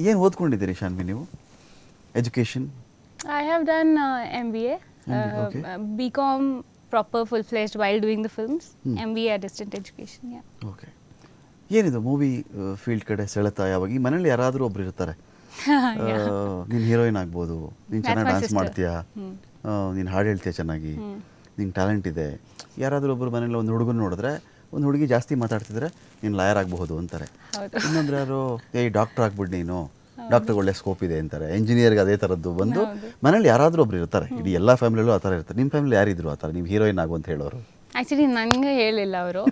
ಏನು ಓದ್ಕೊಂಡಿದ್ದೀರಿ ಶಾನ್ವಿ ನೀವು? Education? I have done MBA, okay. BCom proper full-fledged while doing the films, MBA at distant education, yeah. Okay. ಏನಿದು movie field ಕಡೆ ಸೆಳೆತ ಯಾವಾಗ? ಈ ಮನೇಲಿ ಯಾರಾದರೂ ಒಬ್ರು ಇರ್ತಾರೆ, ನೀನು ಹೀರೋಯಿನ್ ಆಗ್ಬೋದು, ನೀನು ಚೆನ್ನಾಗಿ ಡ್ಯಾನ್ಸ್ ಮಾಡ್ತೀಯಾ, ನೀನು ಹಾಡು ಹೇಳ್ತೀಯ ಚೆನ್ನಾಗಿ, ನಿಂಗೆ ಟ್ಯಾಲೆಂಟ್ ಇದೆ. ಯಾರಾದರೂ ಒಬ್ಬರು ಮನೇಲಿ ಒಂದು ಹುಡುಗನ ನೋಡಿದ್ರೆ, ಒಂದು ಹುಡುಗಿ ಜಾಸ್ತಿ ಮಾತಾಡ್ತಿದ್ರೆ ನೀನು ಲಾಯರ್ ಆಗಬಹುದು ಅಂತಾರೆ. ಇನ್ನೊಂದ್ರೆ ಯಾರು ಡಾಕ್ಟರ್ ಆಗ್ಬಿಟ್ಟು ನೀನು, ಡಾಕ್ಟರ್ಗೆ ಒಳ್ಳೆ ಸ್ಕೋಪ್ ಇದೆ ಅಂತಾರೆ. ಇಂಜಿನಿಯರ್ಗೆ ಅದೇ ಥರದ್ದು ಬಂದು ಮನೇಲಿ ಯಾರಾದರೂ ಒಬ್ರು ಇರ್ತಾರೆ. ಇಡೀ ಎಲ್ಲ ಫ್ಯಾಮಿಲಿಯಲ್ಲೂ ಆ ಥರ ಇರ್ತಾರೆ. ನಿಮ್ಮ ಫ್ಯಾಮಿಲಿ ಯಾರಿದ್ರು ಆ ಥರ ನೀವು ಹೀರೋಯಿನ್ ಆಗು ಅಂತ ಹೇಳೋರು? ಆ್ಯಕ್ಚುಲಿ ನನಗೆ ಹೇಳಿಲ್ಲ ಅವರು.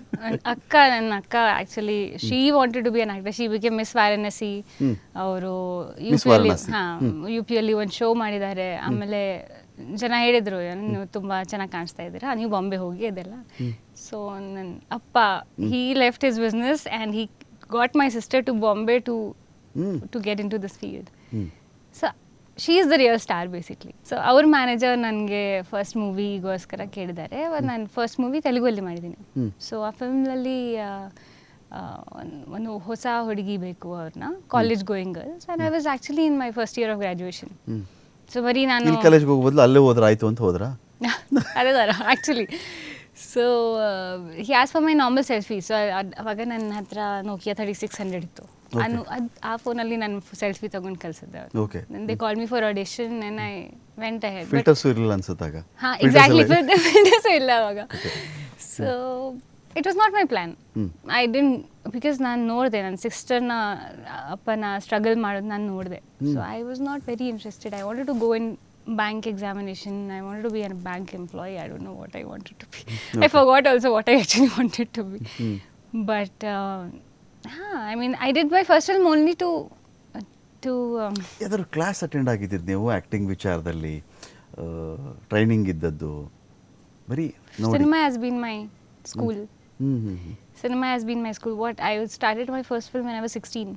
ನನ್ನ ಅಕ್ಕ actually she wanted to be an actor. She became miss Varanasi. ಅವರು ಯು ಪಿಯಲ್ಲಿ ಒಂದು ಶೋ ಮಾಡಿದ್ದಾರೆ. ಆಮೇಲೆ ಜನ ಹೇಳಿದರು, ನೀವು ತುಂಬ ಚೆನ್ನಾಗಿ ಕಾಣಿಸ್ತಾ ಇದ್ದೀರಾ, ನೀವು ಬಾಂಬೆ ಹೋಗಿ ಅದೆಲ್ಲ. ಸೊ ನನ್ನ ಅಪ್ಪ he left his business and he got my sister to Bombay to get in to this field. So she is the real star basically. So ಅವ್ರ ಮ್ಯಾನೇಜರ್ ನನಗೆ ಫಸ್ಟ್ ಮೂವಿಗೋಸ್ಕರ ಕೇಳಿದ್ದಾರೆ. ನಾನು ಫಸ್ಟ್ ಮೂವಿ ತೆಲುಗಲ್ಲಿ ಮಾಡಿದ್ದೀನಿ. ಸೊ ಆ ಫಿಲ್ಮ್ನಲ್ಲಿ ಒಂದು ಹೊಸ ಹುಡುಗಿ ಬೇಕು ಅವ್ರನ್ನ, college going girls. And I was actually in my first year of graduation. So ಬರೀ ನಾನು ಕಾಲೇಜ್ಗೆ ಹೋಗೋ ಬದಲು ಅಲ್ಲೇ ಹೋದ್ರೆ ಆಯಿತು ಅಂತ ಹೋದ್ರಾ? ಅದೇ ಥರ actually. So he as for my normal selfie. So ಅವಾಗ ನನ್ನ ಹತ್ರ ನೋಕಿಯಾ 3600 ಇತ್ತು. ಆ ಫೋನಲ್ಲಿ ನಾನು ಸೆಲ್ಫಿ ತಗೊಂಡು ಕಳ್ಸಿದ್ದೆ. They call me for audition and I went ahead. Filters ಇರಲಿಲ್ಲ ಅನ್ಸುತ್ತಾಗ? ಹಾಂ, ಎಕ್ಸಾಕ್ಟ್ಲಿ, ಫಿಲ್ಟರ್ಸು ಇಲ್ಲ ಅವಾಗ. So it was not my plan. I didn't, because ನಾನು ನೋಡಿದೆ ನನ್ನ ಸಿಸ್ಟರ್ನ ಅಪ್ಪನ ಸ್ಟ್ರಗಲ್ ಮಾಡೋದು ನಾನು ನೋಡಿದೆ. So I was not very interested. I wanted to go in bank examination. I wanted to be a bank employee. I don't know what I wanted to be. I forgot also what I actually wanted to be. But I mean, I did my first film only to ಯಾವ್ದಾದ್ರು class attend ಆಗಿದ್ದಿದ್ದು ನೀವು acting ವಿಚಾರದಲ್ಲಿ? Training ಇದ್ದದ್ದು? ಬರೀ cinema has been my school. Cinema has been my school. What I started my first film when I was 16.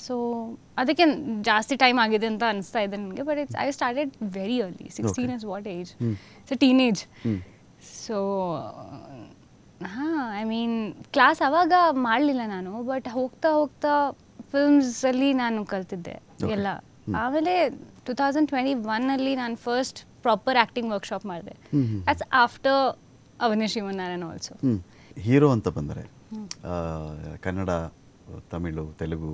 So ಅದಕ್ಕೆ ಜಾಸ್ತಿ time ಆಗಿದೆ ಅಂತ ಅನಿಸ್ತಾ ಇದೆ ನನಗೆ. But I started very early. 16 is what age? It's a teenage. So I mean class ಅವಾಗ ಮಾಡಲಿಲ್ಲ ನಾನು. ಬಟ್ ಹೋಗ್ತಾ ಹೋಗ್ತಾ ಫಿಲ್ಮ್ಸಲ್ಲಿ ನಾನು ಕಲ್ತಿದ್ದೆ ಎಲ್ಲ. ಆಮೇಲೆ 2021 ನಾನು ಫಸ್ಟ್ ಪ್ರಾಪರ್ ಆ್ಯಕ್ಟಿಂಗ್ ವರ್ಕ್ಶಾಪ್ ಮಾಡಿದೆ. That's after Avanesh Shivanarayan also. Hero ಅಂತ ಬಂದರೆ ಕನ್ನಡ, ತಮಿಳು, ತೆಲುಗು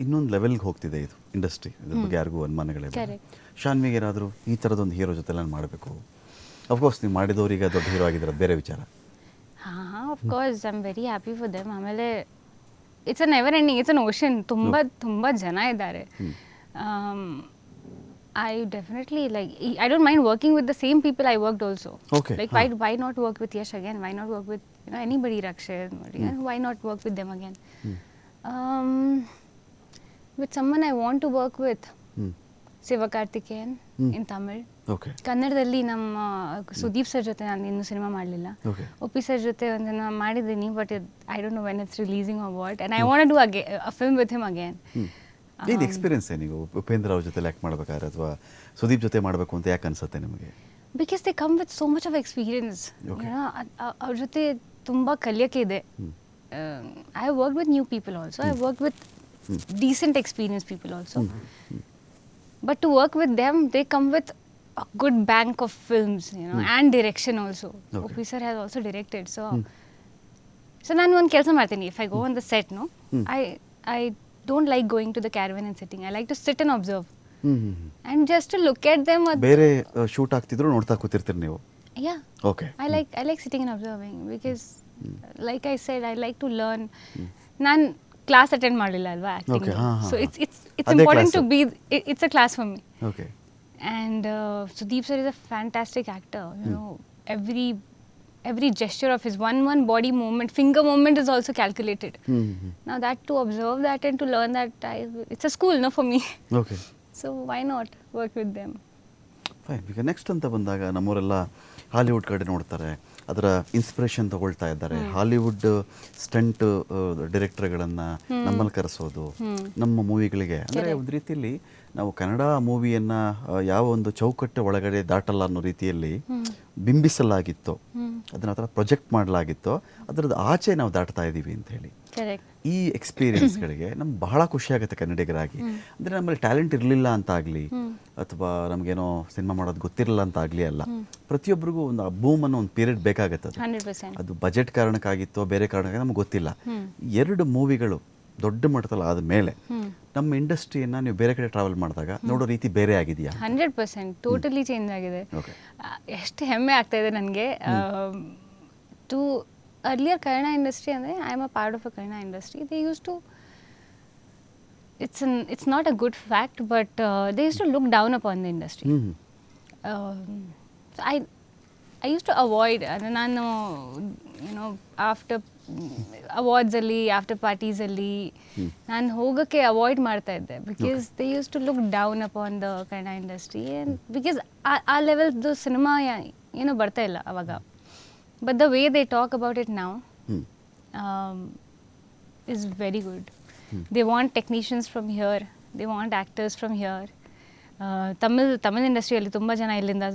ಇನ್ನೊಂದು ಲೆವೆಲ್ಗೆ ಹೋಗ್ತಿದೆ ಇದು ಇಂಡಸ್ಟ್ರಿ. ಇದ್ರ ಬಗ್ಗೆ ಯಾರಿಗೂ ಅನುಮಾನಗಳಿದೆ. ಶಾನ್ವಿಗೆ ಏನಾದರೂ ಈ ಥರದೊಂದು ಹೀರೋ ಜೊತೆ ನಾನು ಮಾಡಬೇಕು? ಅಫ್ಕೋರ್ಸ್ ನೀವು ಮಾಡಿದವ್ರಿಗೆ ದೊಡ್ಡ ಹೀರೋ ಆಗಿದ್ರೆ ಬೇರೆ ವಿಚಾರ. ಹಾಂ, of course I am very happy for them. ಆಮೇಲೆ it's a never ending, it's an ocean. ತುಂಬ ಜನ ಇದ್ದಾರೆ. I definitely like, I don't mind working with the same people I worked also. Okay. Like why not work with Yash again? Why not work with anybody, Rakshay? Why not work with them again? With someone I want to work with, Sivakarthikeyan in Tamil. Okay. ಕನ್ನಡದಲ್ಲಿ ನಮ್ಮ Sudeep sir ಜೊತೆ ನಾನು ಇನ್ನೂ cinema ಮಾಡಲಿಲ್ಲ. ಒಪ್ಪಿ sir ಜೊತೆ ಒಂದು ಮಾಡಿದ್ದೀನಿ. But I don't know when it's releasing or what. And I want to do a film with him again. ಏನು ಎಕ್ಸ್ಪೀರಿಯನ್ಸ್ ನೀವು ಉಪೇಂದ್ರ ಅವ್ರ ಜೊತೆ ಯಾಕೆ ಮಾಡ್ಬೇಕಾದ್ರೆ ಅಥವಾ ಸುದೀಪ್ ಜೊತೆ ಮಾಡಬೇಕು ಅಂತ ಯಾಕೆ ಅನ್ಸುತ್ತೆ ನಿಮಗೆ? Because they come with so much of experience. ಅವ್ರ ಜೊತೆ ತುಂಬ ಕಲಿಯೋಕ್ಕೆ ಇದೆ. I have worked with new people also. I have worked with decent experienced people also. But to work with them, they come with a good bank of films, and direction also. Opi sir has also directed. So ನಾನು ಒಂದು ಕೆಲಸ ಮಾಡ್ತೀನಿ. If I go on the set, I don't like going to the caravan and sitting. I like to sit and observe. And just to look at them. ಬೇರೆ shoot ಆಗ್ತಿದ್ರು ನೋಡ್ತಾ ಕೂತಿರ್ತೀರಿ ನೀವು? Yeah. Okay. I like sitting and observing because like I said, I like to learn. ನಾನು class attend ಮಾಡಲಿಲ್ಲ ಅಲ್ವಾ acting. So it's important to be, it's a class for me. Okay. And Sudeep sir is a fantastic actor. every gesture of his one body movement, finger movement is also calculated. Now that to observe that and to learn that, it's a school for me. Okay. So why not work with them? Fine. ಈಗ next ಅಂತ ಬಂದಾಗ ನಮ್ಮವರೆಲ್ಲ Hollywood ಕಡೆ ನೋಡ್ತಾರೆ, ಅದರ inspiration ತಗೊಳ್ತಾ ಇದ್ದಾರೆ. Hollywood stunt ಡೈರೆಕ್ಟರ್ಗಳನ್ನು ನಮ್ಮಲ್ಲಿ ಕರೆಸೋದು ನಮ್ಮ ಮೂವಿಗಳಿಗೆ. ಅಂದರೆ ಒಂದು ರೀತಿಯಲ್ಲಿ ನಾವು ಕನ್ನಡ ಮೂವಿಯನ್ನು ಯಾವ ಒಂದು ಚೌಕಟ್ಟು ಒಳಗಡೆ ದಾಟಲ್ಲ ಅನ್ನೋ ರೀತಿಯಲ್ಲಿ ಬಿಂಬಿಸಲಾಗಿತ್ತೋ, ಅದನ್ನು ಆ ಥರ ಪ್ರೊಜೆಕ್ಟ್ ಮಾಡಲಾಗಿತ್ತೋ, ಅದರದ್ದು ಆಚೆ ನಾವು ದಾಟ್ತಾ ಇದ್ದೀವಿ ಅಂತ ಹೇಳಿ. ಕರೆಕ್ಟ್. ಈ ಎಕ್ಸ್ಪೀರಿಯನ್ಸ್ಗಳಿಗೆ ನಮ್ಗೆ ಬಹಳ ಖುಷಿ ಆಗುತ್ತೆ ಕನ್ನಡಿಗರಾಗಿ. ಅಂದರೆ ನಮ್ಮಲ್ಲಿ ಟ್ಯಾಲೆಂಟ್ ಇರಲಿಲ್ಲ ಅಂತ ಆಗಲಿ ಅಥವಾ ನಮಗೇನೋ ಸಿನಿಮಾ ಮಾಡೋದು ಗೊತ್ತಿರಲಿಲ್ಲ ಅಂತ ಆಗಲಿ ಅಲ್ಲ, ಪ್ರತಿಯೊಬ್ಬರಿಗೂ ಒಂದು ಬೂಮ್ ಅನ್ನೋ ಒಂದು ಪೀರಿಯಡ್ ಬೇಕಾಗತ್ತೆ. ಅದು 100%. ಅದು ಬಜೆಟ್ ಕಾರಣಕ್ಕಾಗಿತ್ತೋ ಬೇರೆ ಕಾರಣಕ್ಕಾಗಿ ನಮ್ಗೆ ಗೊತ್ತಿಲ್ಲ. 2 ಮೂವಿಗಳು ದೊಡ್ಡ ಮಟ್ಟದಲ್ಲಿ ಆದ ಮೇಲೆ ನಮ್ಮ ಇಂಡಸ್ಟ್ರಿಯನ್ನು ನೀವು ಬೇರೆ ಕಡೆ ಟ್ರಾವೆಲ್ ಮಾಡಿದಾಗ ನೋಡೋ ರೀತಿ ಬೇರೆ ಆಗಿದೆಯಾ? 100% ಟೋಟಲಿ ಚೇಂಜ್ ಆಗಿದೆ. ಓಕೆ. ಎಷ್ಟು ಹೆಮ್ಮೆ ಆಗ್ತಾ ಇದೆ ನನಗೆ. ಟು ಅರ್ಲಿಯರ್ ಕನ್ನಡ ಇಂಡಸ್ಟ್ರಿ ಅಂದರೆ I am a part of a Kannada industry. They use to it's not a good fact, but they used to look down upon the industry. So I used to avoid, ನಾನು after ಅವಾರ್ಡ್ಸಲ್ಲಿ after ಪಾರ್ಟೀಸಲ್ಲಿ ನಾನು ಹೋಗೋಕ್ಕೆ avoid ಮಾಡ್ತಾ ಇದ್ದೆ, because they use to look down upon the Kannada industry. And because ಆ ಲೆವೆಲ್ದು cinema ಏನೂ ಬರ್ತಾ ಇಲ್ಲ ಅವಾಗ. But the way they talk about it now is very good. They want technicians from here, they want actors from here. Tamil ಇಂಡಸ್ಟ್ರಿಯಲ್ಲಿ ತುಂಬ ಜನ ಇಲ್ಲಿಂದ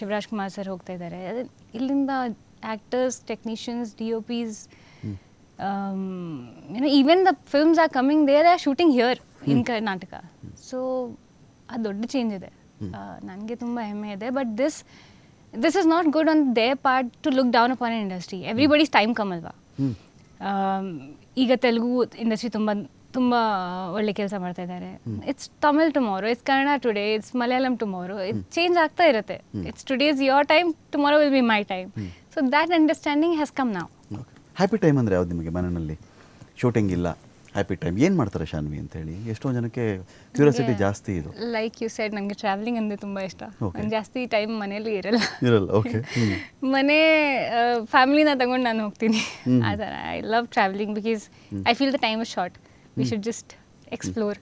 ಶಿವರಾಜ್ ಕುಮಾರ್ ಸರ್ ಹೋಗ್ತಾ ಇದ್ದಾರೆ. ಇಲ್ಲಿಂದ actors, technicians, DOPs, even the films are coming, they are shooting here in Karnataka. So ಅದು ದೊಡ್ಡ change ಇದೆ. ನನಗೆ ತುಂಬ ಹೆಮ್ಮೆ ಇದೆ. But this is not good on there part two look down upon an industry. Everybody's time come ಅಲ್ವಾ. ಈಗ Telugu industry ತುಂಬ ಒಳ್ಳೆ ಕೆಲಸ ಮಾಡ್ತಾ ಇದ್ದಾರೆ. It's Tamil tomorrow, it's Kannada today, it's Malayalam tomorrow. ಇದು ಚೇಂಜ್ ಆಗ್ತಾ ಇರುತ್ತೆ. It's today's your time, tomorrow will be my time. So that understanding has come now. Happy time ಅಂದರೆ ಯಾವ್ದು ನಿಮಗೆ? ಮನೆಯಲ್ಲಿ ಶೂಟಿಂಗ್ ಇಲ್ಲ, ಹ್ಯಾಪಿ ಟೈಮ್ ಏನು ಮಾಡ್ತಾರೆ ಶಾನ್ವಿ ಅಂತೇಳಿ ಎಷ್ಟೊಂದು ಜನಕ್ಕೆ ಕ್ಯೂರಿಯಾಸಿಟಿ ಜಾಸ್ತಿ ಇದು. ಲೈಕ್ ಯು ಸೆಡ್, ನನಗೆ ಟ್ರಾವೆಲಿಂಗ್ ಅಂದರೆ ತುಂಬ ಇಷ್ಟ. ನಾನು ಜಾಸ್ತಿ ಟೈಮ್ ಮನೇಲಿ ಇರಲ್ಲ. ಓಕೆ. ಮನೆ ಫ್ಯಾಮಿಲಿನ ತಗೊಂಡು ನಾನು ಹೋಗ್ತೀನಿ ಆ ಥರ. I love travelling because I feel the time is short. We should just explore.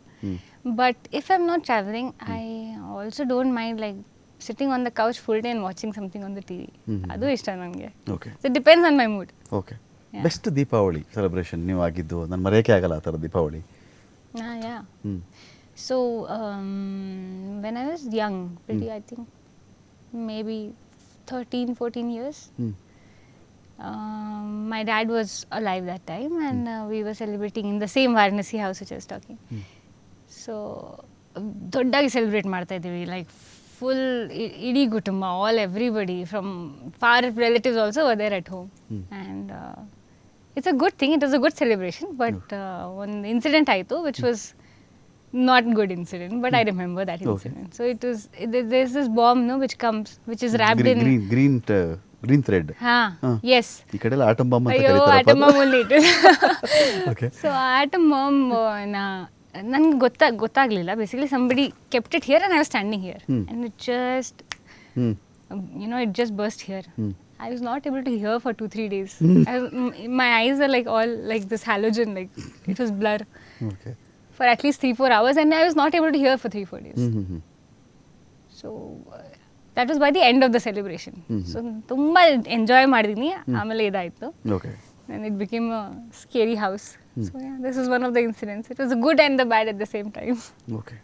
But if I am not travelling, I also don't mind like sitting on the couch full day and watching something on the TV. ಅದು ಇಷ್ಟ ನನಗೆ. Okay. So depends on my mood. Okay. Best Deepavali celebration ನೀವು ಆಗಿದ್ದು ನಾನು ಮರೆಯೋಕೆ ಆಗಲ್ಲ ಆ ಥರ Deepavali? Yeah. So when I was young, pretty, I think maybe 13-14 years, my dad was alive that time, and we were celebrating in the same Varanasi house which I was talking. So ದೊಡ್ಡಾಗಿ celebrate ಮಾಡ್ತಾ ಇದ್ದೀವಿ, like full ಇಡೀ ಕುಟುಂಬ, everybody from far relatives also were there at home. And it's a good thing, it was a good celebration, but one incident ಆಯಿತು which was not good incident, but I remember that incident. So it was, there's this bomb, no, which comes, which is wrapped in green thread. Yes. ಈ ಕಡೆ ಎಲ್ಲ atom bomb ಅಂತ ಅಯ್ಯೋ, ಕರೀತಾರೆ. Atom bomb only it is. Okay. So atom bomb ನನಗೆ ಗೊತ್ತಾಗಲಿಲ್ಲ. Basically somebody kept it here and I was standing here, and it just it just burst here. I was not able to hear for 2-3 days. My eyes were like all like this halogen, like it was blur. Okay. For at least 3-4 hours, and I was not able to hear for 3-4 days. So that was by the end of the celebration. So ತುಂಬ enjoy ಮಾಡಿದ್ದೀನಿ. ಆಮೇಲೆ ಇದಾಯಿತು. Okay. And it became a scary house. So yeah, this is one of the incidents. It was the good and the bad at the same time. Okay.